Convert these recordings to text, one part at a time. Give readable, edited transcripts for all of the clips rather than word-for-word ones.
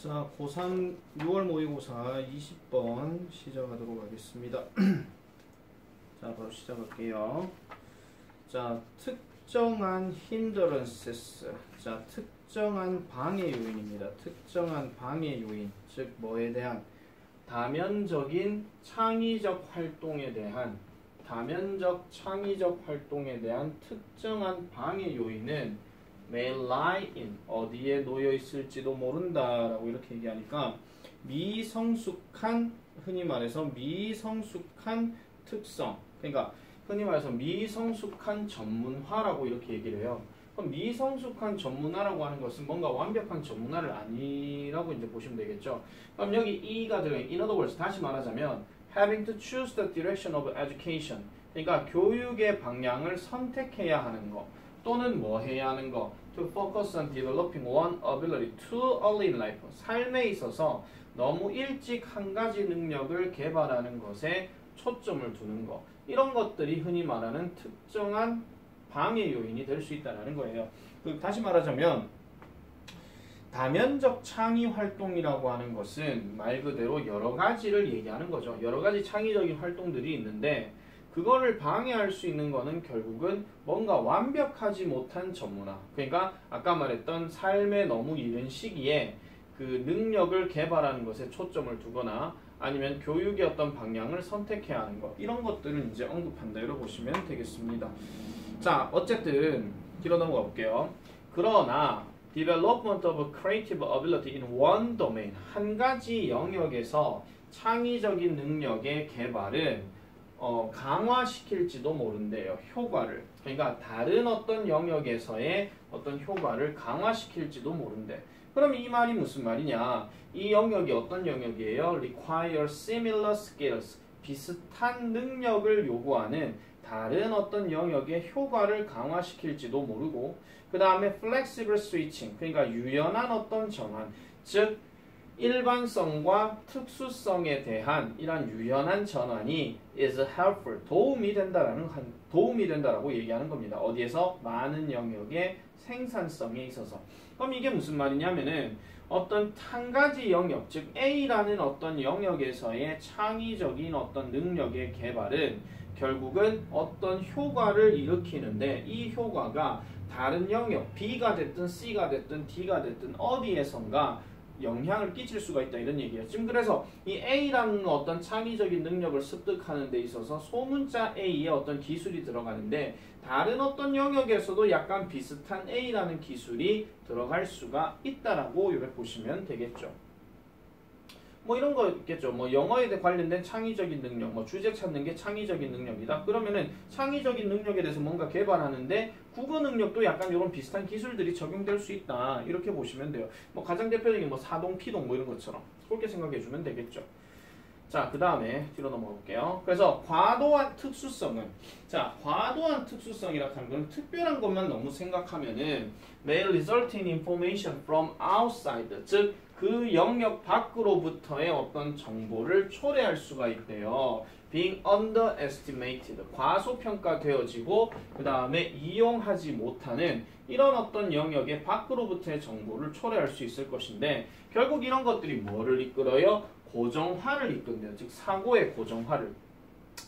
자, 고3 6월 모의고사 20번 시작하도록 하겠습니다. 자, 바로 시작할게요. 자, 특정한 hindrances. 자, 특정한 방해 요인입니다. 특정한 방해 요인. 즉, 뭐에 대한? 다면적인 창의적 활동에 대한 특정한 방해 요인은 may lie in 어디에 놓여 있을지도 모른다라고 이렇게 얘기하니까 미성숙한, 흔히 말해서 미성숙한 특성, 그러니까 흔히 말해서 미성숙한 전문화라고 이렇게 얘기를 해요. 그럼 미성숙한 전문화라고 하는 것은 뭔가 완벽한 전문화를 아니라고 이제 보시면 되겠죠. 그럼 여기 E가 들어있는, in other words, 다시 말하자면 having to choose the direction of education, 그러니까 교육의 방향을 선택해야 하는 거, 또는 뭐 해야 하는 거, to focus on developing one ability too early in life, 삶에 있어서 너무 일찍 한 가지 능력을 개발하는 것에 초점을 두는 거, 이런 것들이 흔히 말하는 특정한 방해 요인이 될 수 있다는 거예요. 다시 말하자면 다면적 창의 활동이라고 하는 것은 말 그대로 여러 가지를 얘기하는 거죠. 여러 가지 창의적인 활동들이 있는데 그거를 방해할 수 있는 거는 결국은 뭔가 완벽하지 못한 전문화. 그러니까 아까 말했던 삶의 너무 이른 시기에 그 능력을 개발하는 것에 초점을 두거나 아니면 교육의 어떤 방향을 선택해야 하는 것. 이런 것들을 이제 언급한다. 이렇게 보시면 되겠습니다. 자, 어쨌든 뒤로 넘어가 볼게요. 그러나 development of creative ability in one domain, 한 가지 영역에서 창의적인 능력의 개발은 강화시킬지도 모른대요. 효과를. 그러니까 다른 어떤 영역에서의 어떤 효과를 강화시킬지도 모른대. 그럼 이 말이 무슨 말이냐? 이 영역이 어떤 영역이에요? require similar skills. 비슷한 능력을 요구하는 다른 어떤 영역의 효과를 강화시킬지도 모르고, 그 다음에 flexible switching. 그러니까 유연한 어떤 전환. 즉 일반성과 특수성에 대한 이런 유연한 전환이 is helpful, 도움이 된다라고 얘기하는 겁니다. 어디에서? 많은 영역의 생산성에 있어서. 그럼 이게 무슨 말이냐면은 어떤 한 가지 영역, 즉 A라는 어떤 영역에서의 창의적인 어떤 능력의 개발은 결국은 어떤 효과를 일으키는데 이 효과가 다른 영역, B가 됐든 C가 됐든 D가 됐든 어디에선가 영향을 끼칠 수가 있다, 이런 얘기예요. 지금 그래서 이 A라는 어떤 창의적인 능력을 습득하는 데 있어서 소문자 A의 어떤 기술이 들어가는데 다른 어떤 영역에서도 약간 비슷한 A라는 기술이 들어갈 수가 있다라고 이렇게 보시면 되겠죠. 뭐 이런 거 있겠죠. 뭐 영어에 관련된 창의적인 능력, 뭐 주제 찾는 게 창의적인 능력이다. 그러면은 창의적인 능력에 대해서 뭔가 개발하는데 국어 능력도 약간 이런 비슷한 기술들이 적용될 수 있다. 이렇게 보시면 돼요. 뭐 가장 대표적인 뭐 사동, 피동 뭐 이런 것처럼 그렇게 생각해 주면 되겠죠. 자, 그 다음에 뒤로 넘어가 볼게요. 그래서 과도한 특수성은, 자, 과도한 특수성이라 하는 건 특별한 것만 너무 생각하면은 may result in information from outside, 즉 그 영역 밖으로부터의 어떤 정보를 초래할 수가 있대요. being underestimated, 과소평가되어지고 그 다음에 이용하지 못하는 이런 어떤 영역의 밖으로부터의 정보를 초래할 수 있을 것인데 결국 이런 것들이 뭐를 이끌어요? 고정화를 이끈대요. 즉 사고의 고정화를.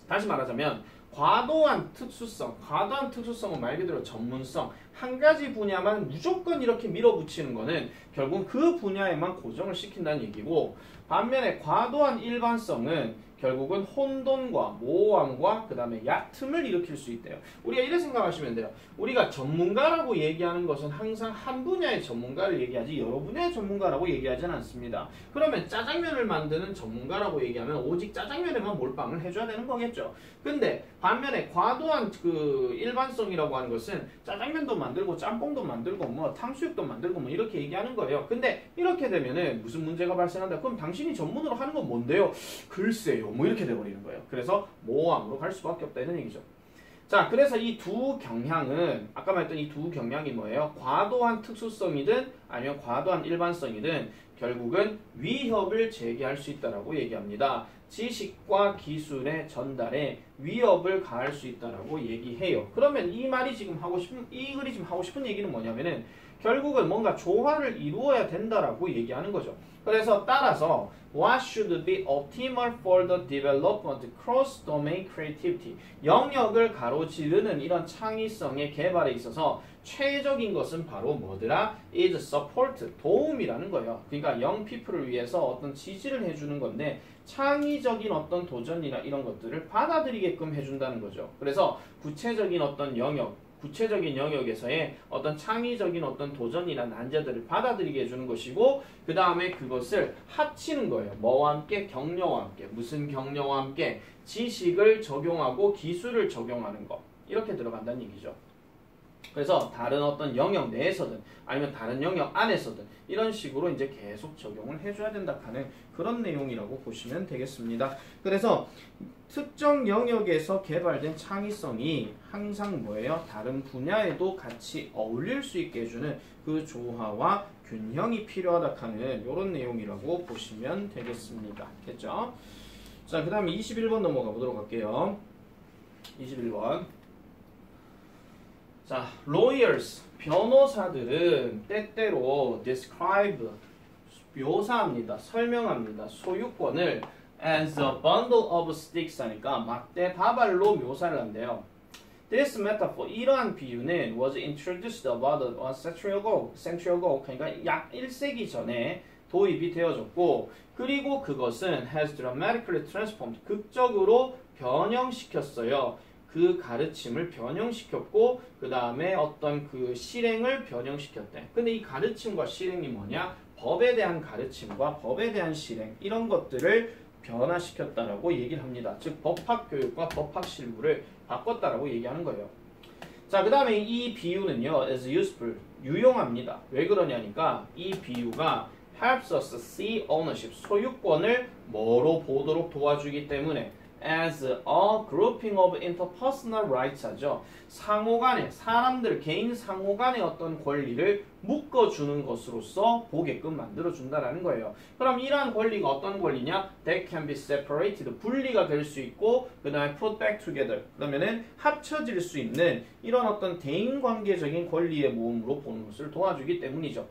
다시 말하자면 과도한 특수성은 말 그대로 전문성, 한 가지 분야만 무조건 이렇게 밀어붙이는 거는 결국 그 분야에만 고정을 시킨다는 얘기고, 반면에 과도한 일반성은 결국은 혼돈과 모호함과 그 다음에 얕음을 일으킬 수 있대요. 우리가 이렇게 생각하시면 돼요. 우리가 전문가라고 얘기하는 것은 항상 한 분야의 전문가를 얘기하지 여러 분야의 전문가라고 얘기하지는 않습니다. 그러면 짜장면을 만드는 전문가라고 얘기하면 오직 짜장면에만 몰빵을 해줘야 되는 거겠죠. 근데 반면에 과도한 그 일반성이라고 하는 것은 짜장면도 만들고 짬뽕도 만들고 뭐 탕수육도 만들고 뭐 이렇게 얘기하는 거예요. 근데 이렇게 되면은 무슨 문제가 발생한다? 그럼 당신이 전문으로 하는 건 뭔데요? 글쎄요. 뭐 이렇게 돼버리는 거예요. 그래서 모호함으로 갈 수밖에 없다, 이런 얘기죠. 자, 그래서 이 두 경향은, 아까 말했던 이 두 경향이 뭐예요? 과도한 특수성이든 아니면 과도한 일반성이든 결국은 위협을 제기할 수 있다라고 얘기합니다. 지식과 기술의 전달에 위협을 가할 수 있다라고 얘기해요. 그러면 이 말이 지금 하고 싶은, 이 글이 지금 하고 싶은 얘기는 뭐냐면은 결국은 뭔가 조화를 이루어야 된다라고 얘기하는 거죠. 그래서 따라서 What should be optimal for the development cross-domain creativity? 영역을 가로지르는 이런 창의성의 개발에 있어서 최적인 것은 바로 뭐더라? is support, 도움이라는 거예요. 그러니까 young people을 위해서 어떤 지지를 해주는 건데 창의적인 어떤 도전이나 이런 것들을 받아들이게끔 해준다는 거죠. 그래서 구체적인 어떤 영역, 구체적인 영역에서의 어떤 창의적인 어떤 도전이나 난제들을 받아들이게 해주는 것이고 그 다음에 그것을 합치는 거예요. 뭐와 함께? 격려와 함께. 무슨 격려와 함께? 지식을 적용하고 기술을 적용하는 것. 이렇게 들어간다는 얘기죠. 그래서 다른 어떤 영역 내에서든 아니면 다른 영역 안에서든 이런 식으로 이제 계속 적용을 해줘야 된다 하는 그런 내용이라고 보시면 되겠습니다. 그래서 특정 영역에서 개발된 창의성이 항상 뭐예요? 다른 분야에도 같이 어울릴 수 있게 해주는 그 조화와 균형이 필요하다 하는 이런 내용이라고 보시면 되겠습니다. 됐죠? 자, 그 다음에 21번 넘어가 보도록 할게요. 21번. 자, lawyers, 변호사들은 때때로 describe, 묘사합니다. 설명합니다. 소유권을 as a bundle of sticks 하니까 막대 다발로 묘사를 한대요. This metaphor, 이러한 비유는 was introduced about a century ago, 그러니까 약 1세기 전에 도입이 되어졌고 그리고 그것은 has dramatically transformed, 극적으로 변형시켰어요. 그 가르침을 변형시켰고 그 다음에 어떤 그 실행을 변형시켰대. 근데 이 가르침과 실행이 뭐냐? 법에 대한 가르침과 법에 대한 실행 이런 것들을 변화시켰다라고 얘기를 합니다. 즉 법학교육과 법학실무를 바꿨다라고 얘기하는 거예요. 자, 그 다음에 이 비유는요 is useful, 유용합니다. 왜 그러냐니까 이 비유가 helps us see ownership, 소유권을 뭐로 보도록 도와주기 때문에 as a grouping of interpersonal rights 하죠. 상호간에 사람들 개인 상호간의 어떤 권리를 묶어주는 것으로서 보게끔 만들어준다라는 거예요. 그럼 이러한 권리가 어떤 권리냐? That can be separated, 분리가 될 수 있고 그 다음에 put back together, 그러면은 합쳐질 수 있는 이런 어떤 대인관계적인 권리의 모음으로 보는 것을 도와주기 때문이죠.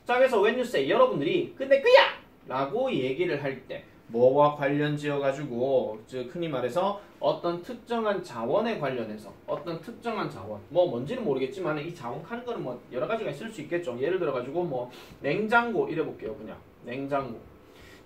자, 그래서 when you say, 여러분들이 근데 그야! 라고 얘기를 할 때 뭐와 관련 지어가지고 즉 흔히 말해서 어떤 특정한 자원에 관련해서 어떤 특정한 자원 뭐 뭔지는 모르겠지만 이 자원 하는 거는 뭐 여러 가지가 있을 수 있겠죠. 예를 들어 가지고 뭐 냉장고 이래 볼게요. 그냥 냉장고.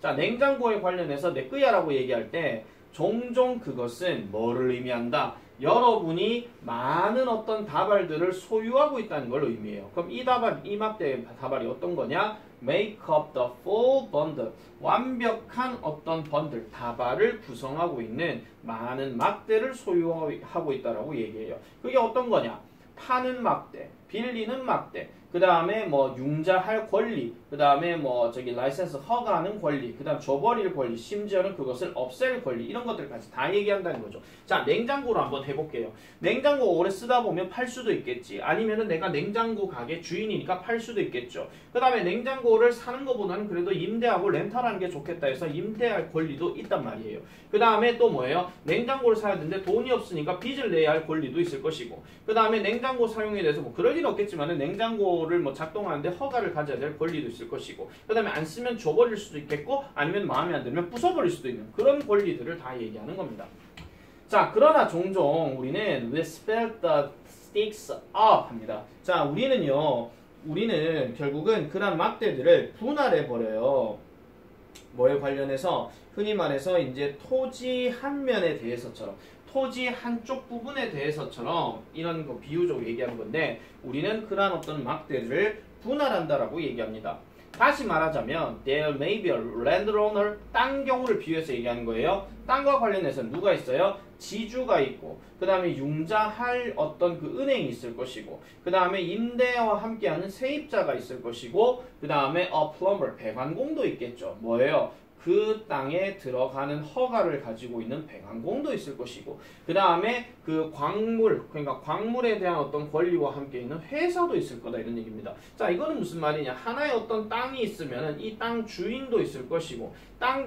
자, 냉장고에 관련해서 내꺼야라고 얘기할 때 종종 그것은 뭐를 의미한다? 여러분이 많은 어떤 다발들을 소유하고 있다는 걸 의미해요. 그럼 이 다발, 이 막대의 다발이 어떤 거냐? Make up the full bundle. 완벽한 어떤 번들, 다발을 구성하고 있는 많은 막대를 소유하고 있다라고 얘기해요. 그게 어떤 거냐? 파는 막대, 빌리는 막대, 그 다음에 뭐 융자할 권리, 그 다음에 뭐 저기 라이센스 허가하는 권리, 그 다음 줘버릴 권리, 심지어는 그것을 없앨 권리, 이런 것들까지 다 얘기한다는 거죠. 자, 냉장고로 한번 해볼게요. 냉장고 오래 쓰다 보면 팔 수도 있겠지. 아니면은 내가 냉장고 가게 주인이니까 팔 수도 있겠죠. 그 다음에 냉장고를 사는 것보다는 그래도 임대하고 렌탈하는 게 좋겠다 해서 임대할 권리도 있단 말이에요. 그 다음에 또 뭐예요? 냉장고를 사야 되는데 돈이 없으니까 빚을 내야 할 권리도 있을 것이고, 그 다음에 냉장고 사용에 대해서 뭐 그럴 일은 없겠지만은 냉장고를 뭐 작동하는데 허가를 가져야 될 권리도 있을 것이고, 그 다음에 안 쓰면 줘버릴 수도 있겠고, 아니면 마음에 안 들면 부숴버릴 수도 있는 그런 권리들을 다 얘기하는 겁니다. 자, 그러나 종종 우리는 we split the sticks up 합니다. 자, 우리는 결국은 그런 막대들을 분할해 버려요. 뭐에 관련해서 흔히 말해서 이제 토지 한 면에 대해서처럼, 토지 한쪽 부분에 대해서처럼 이런 거 비유적으로 얘기하는 건데, 우리는 그러한 어떤 막대를 분할한다라고 얘기합니다. 다시 말하자면 there may be a landowner, 땅 경우를 비유해서 얘기하는 거예요. 땅과 관련해서 누가 있어요? 지주가 있고, 그 다음에 융자할 어떤 그 은행이 있을 것이고, 그 다음에 임대와 함께하는 세입자가 있을 것이고, 그 다음에 a plumber, 배관공도 있겠죠. 뭐예요? 그 땅에 들어가는 허가를 가지고 있는 배관공도 있을 것이고 그 다음에 그 광물 그러니까 광물에 대한 어떤 권리와 함께 있는 회사도 있을 거다 이런 얘기입니다. 자 이거는 무슨 말이냐 하나의 어떤 땅이 있으면은 이 땅 주인도 있을 것이고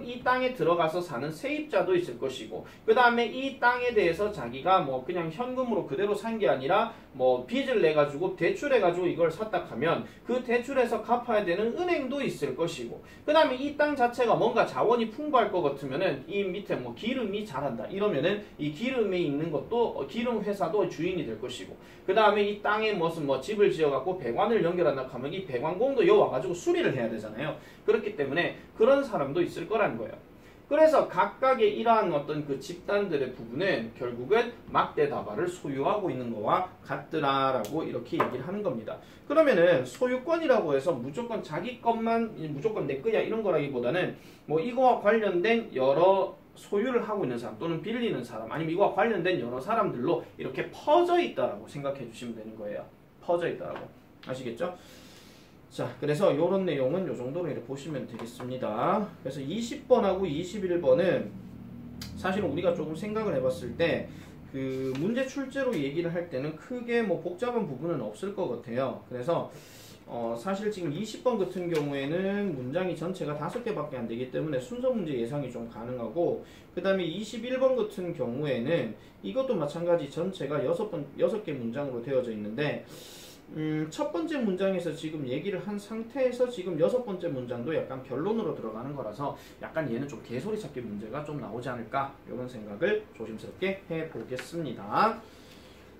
이 땅에 들어가서 사는 세입자도 있을 것이고 그 다음에 이 땅에 대해서 자기가 뭐 그냥 현금으로 그대로 산 게 아니라 뭐 빚을 내 가지고 대출해 가지고 이걸 샀다 하면 그 대출해서 갚아야 되는 은행도 있을 것이고 그 다음에 이 땅 자체가 뭔가 자원이 풍부할 것 같으면은 이 밑에 뭐 기름이 잘한다 이러면은 이 기름에 있는 것도 기름 회사도 주인이 될 것이고 그 다음에 이 땅에 무슨 뭐 집을 지어 갖고 배관을 연결한다 하면 이 배관공도 여 와가지고 수리를 해야 되잖아요. 그렇기 때문에 그런 사람도 있을 거라는 거예요. 그래서 각각의 이러한 어떤 그 집단들의 부분은 결국은 막대다발을 소유하고 있는 거와 같더라라고 이렇게 얘기를 하는 겁니다. 그러면은 소유권이라고 해서 무조건 자기 것만 무조건 내 거야 이런 거라기보다는 뭐 이거와 관련된 여러 소유를 하고 있는 사람 또는 빌리는 사람 아니면 이거와 관련된 여러 사람들로 이렇게 퍼져 있다라고 생각해 주시면 되는 거예요. 퍼져 있다라고. 아시겠죠? 자, 그래서 이런 내용은 이 정도로 이렇게 보시면 되겠습니다. 그래서 20번하고 21번은 사실은 우리가 조금 생각을 해봤을 때 그 문제 출제로 얘기를 할 때는 크게 뭐 복잡한 부분은 없을 것 같아요. 그래서 사실 지금 20번 같은 경우에는 문장이 전체가 5개밖에 안 되기 때문에 순서 문제 예상이 좀 가능하고 그 다음에 21번 같은 경우에는 이것도 마찬가지 전체가 6개 문장으로 되어져 있는데 첫 번째 문장에서 지금 얘기를 한 상태에서 지금 6번째 문장도 약간 변론으로 들어가는 거라서 약간 얘는 좀 개소리 찾기 문제가 좀 나오지 않을까 이런 생각을 조심스럽게 해보겠습니다.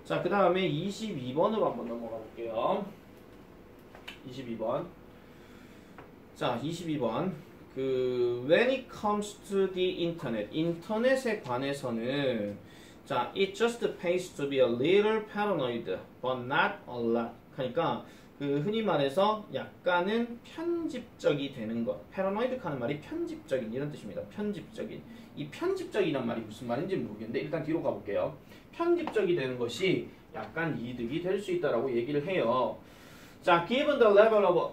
자, 그 다음에 22번으로 한번 넘어가 볼게요. 22번. 자, 22번. when it comes to the internet. 인터넷에 관해서는 자, it just pays to be a little paranoid, but not a lot. 그러니까 그 흔히 말해서 약간은 편집적이 되는 것. paranoid 하는 말이 편집적인 이런 뜻입니다. 편집적인. 이 편집적이란 말이 무슨 말인지 모르겠는데 일단 뒤로 가볼게요. 편집적이 되는 것이 약간 이득이 될 수 있다라고 얘기를 해요. 자, given the level of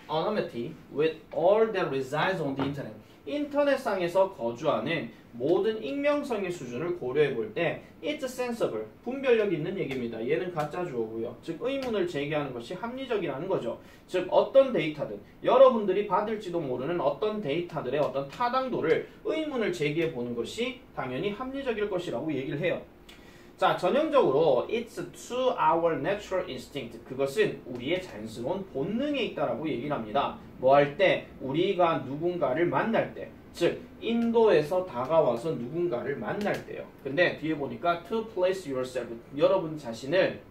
anonymity with all that resides on the internet. 인터넷상에서 거주하는 모든 익명성의 수준을 고려해 볼 때 it's sensible, 분별력 있는 얘기입니다. 얘는 가짜 주어고요. 즉 의문을 제기하는 것이 합리적이라는 거죠. 즉 어떤 데이터든 여러분들이 받을지도 모르는 어떤 데이터들의 어떤 타당도를 의문을 제기해 보는 것이 당연히 합리적일 것이라고 얘기를 해요. 자, 전형적으로 it's to our natural instinct. 그것은 우리의 자연스러운 본능에 있다라고 얘기를 합니다. 뭐 할 때? 우리가 누군가를 만날 때. 즉, 인도에서 다가와서 누군가를 만날 때요. 근데 뒤에 보니까 to place yourself. 여러분 자신을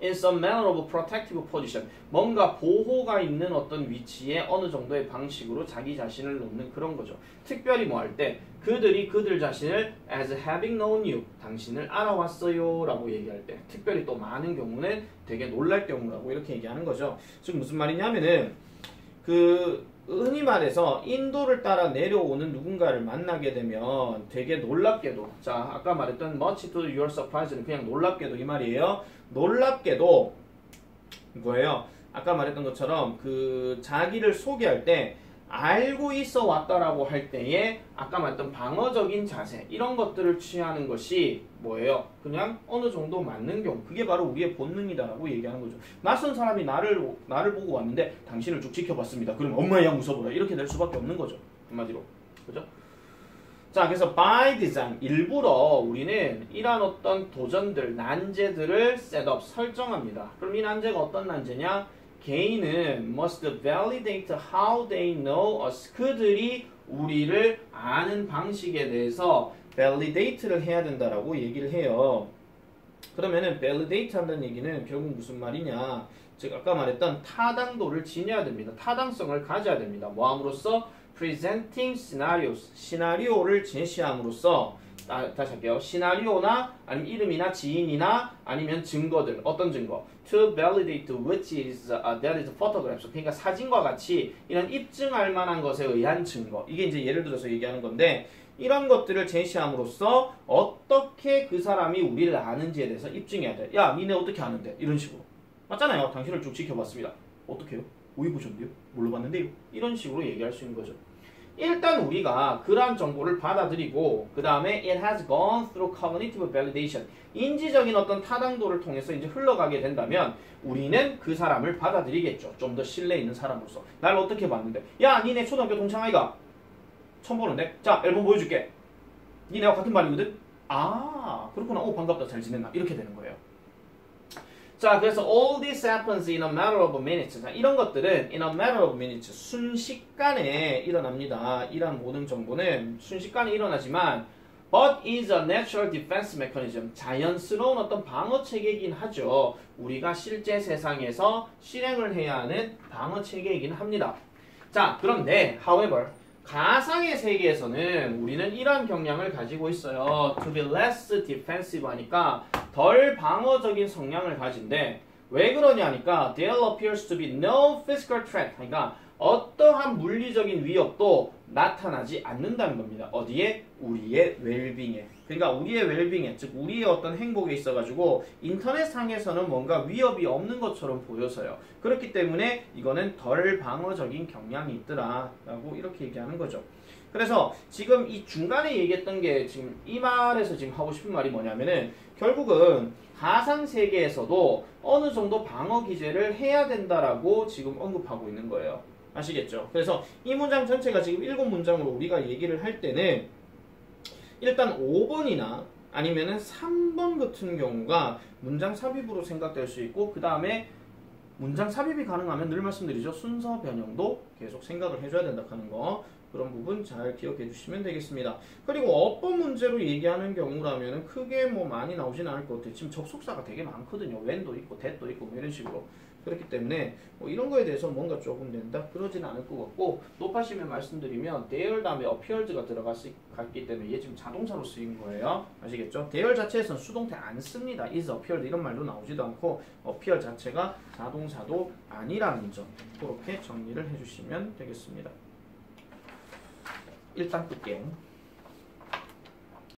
in some manner of protective position. 뭔가 보호가 있는 어떤 위치에 어느 정도의 방식으로 자기 자신을 놓는 그런 거죠. 특별히 뭐 할 때? 그들이 그들 자신을 as having known you, 당신을 알아왔어요 라고 얘기할 때 특별히 또 많은 경우는 되게 놀랄 경우라고 이렇게 얘기하는 거죠. 즉 무슨 말이냐면은 그 흔히 말해서 인도를 따라 내려오는 누군가를 만나게 되면 되게 놀랍게도 자 아까 말했던 much to your surprise는 그냥 놀랍게도 이 말이에요. 놀랍게도 뭐예요? 아까 말했던 것처럼 그 자기를 소개할 때 알고 있어 왔다라고 할 때에 아까 말했던 방어적인 자세 이런 것들을 취하는 것이 뭐예요? 그냥 어느 정도 맞는 경우 그게 바로 우리의 본능이다라고 얘기하는 거죠. 낯선 사람이 나를 보고 왔는데 당신을 쭉 지켜봤습니다. 그럼 엄마야 무서워라 이렇게 될 수밖에 없는 거죠. 한마디로 그죠? 자 그래서 by design 일부러 우리는 이러한 어떤 도전들 난제들을 셋업 설정합니다. 그럼 이 난제가 어떤 난제냐? 개인은 must validate how they know us. 그들이 우리를 아는 방식에 대해서 validate를 해야 된다라고 얘기를 해요. 그러면은 validate 한다는 얘기는 결국 무슨 말이냐? 즉 아까 말했던 타당도를 지녀야 됩니다. 타당성을 가져야 됩니다. 뭐함으로써? presenting scenarios. 시나리오를 제시함으로써 다시 할게요. 시나리오나 아니면 이름이나 지인이나 아니면 증거들 어떤 증거 to validate which is that is photographs 그러니까 사진과 같이 이런 입증할 만한 것에 의한 증거 이게 이제 예를 들어서 얘기하는 건데 이런 것들을 제시함으로써 어떻게 그 사람이 우리를 아는지에 대해서 입증해야 돼. 야 니네 어떻게 아는데 이런 식으로 맞잖아요. 당신을 쭉 지켜봤습니다. 어떻게 해요? 어이 보셨는데요? 뭘로 봤는데요? 이런 식으로 얘기할 수 있는 거죠. 일단 우리가 그러한 정보를 받아들이고 그 다음에 it has gone through cognitive validation 인지적인 어떤 타당도를 통해서 이제 흘러가게 된다면 우리는 그 사람을 받아들이겠죠. 좀 더 신뢰 있는 사람으로서. 날 어떻게 봤는데? 야, 니네 초등학교 동창 아이가? 처음 보는데? 자, 앨범 보여줄게. 니네와 같은 반이거든? 아, 그렇구나. 오, 반갑다. 잘 지냈나? 이렇게 되는 거예요. 자, 그래서 all this happens in a matter of minutes. 자, 이런 것들은 in a matter of minutes 순식간에 일어납니다. 이런 모든 정보는 순식간에 일어나지만 but is a natural defense mechanism. 자연스러운 어떤 방어 체계이긴 하죠. 우리가 실제 세상에서 실행을 해야 하는 방어 체계이긴 합니다. 자, 그런데 however 가상의 세계에서는 우리는 이러한 경향을 가지고 있어요. To be less defensive 하니까 덜 방어적인 성향을 가진데 왜 그러냐니까 there appears to be no physical threat. 그러니까 어떠한 물리적인 위협도 나타나지 않는다는 겁니다. 어디에? 우리의 웰빙에. 그러니까 우리의 웰빙에, 즉 우리의 어떤 행복에 있어가지고 인터넷상에서는 뭔가 위협이 없는 것처럼 보여서요. 그렇기 때문에 이거는 덜 방어적인 경향이 있더라 라고 이렇게 얘기하는 거죠. 그래서 지금 이 중간에 얘기했던 게 지금 이 말에서 지금 하고 싶은 말이 뭐냐면은 결국은 가상세계에서도 어느 정도 방어 기제를 해야 된다라고 지금 언급하고 있는 거예요. 아시겠죠? 그래서 이 문장 전체가 지금 7문장으로 우리가 얘기를 할 때는 일단 5번이나 아니면은 3번 같은 경우가 문장 삽입으로 생각될 수 있고 그 다음에 문장 삽입이 가능하면 늘 말씀드리죠. 순서 변형도 계속 생각을 해줘야 된다 하는 거. 그런 부분 잘 기억해 주시면 되겠습니다. 그리고 어법 문제로 얘기하는 경우라면 크게 뭐 많이 나오진 않을 것 같아요. 지금 접속사가 되게 많거든요. when도 있고 that도 있고 뭐 이런 식으로. 그렇기 때문에 뭐 이런 거에 대해서 뭔가 조금 낸다? 그러진 않을 것 같고 높아시면 말씀드리면 there 다음에 appeared가 들어갔기 때문에 얘 지금 자동차로 쓰인 거예요. 아시겠죠? there 자체에서는 수동태 안 씁니다. is appeared 이런 말도 나오지도 않고 appear 자체가 자동차도 아니라는 점 그렇게 정리를 해주시면 되겠습니다. 일단 끌게요.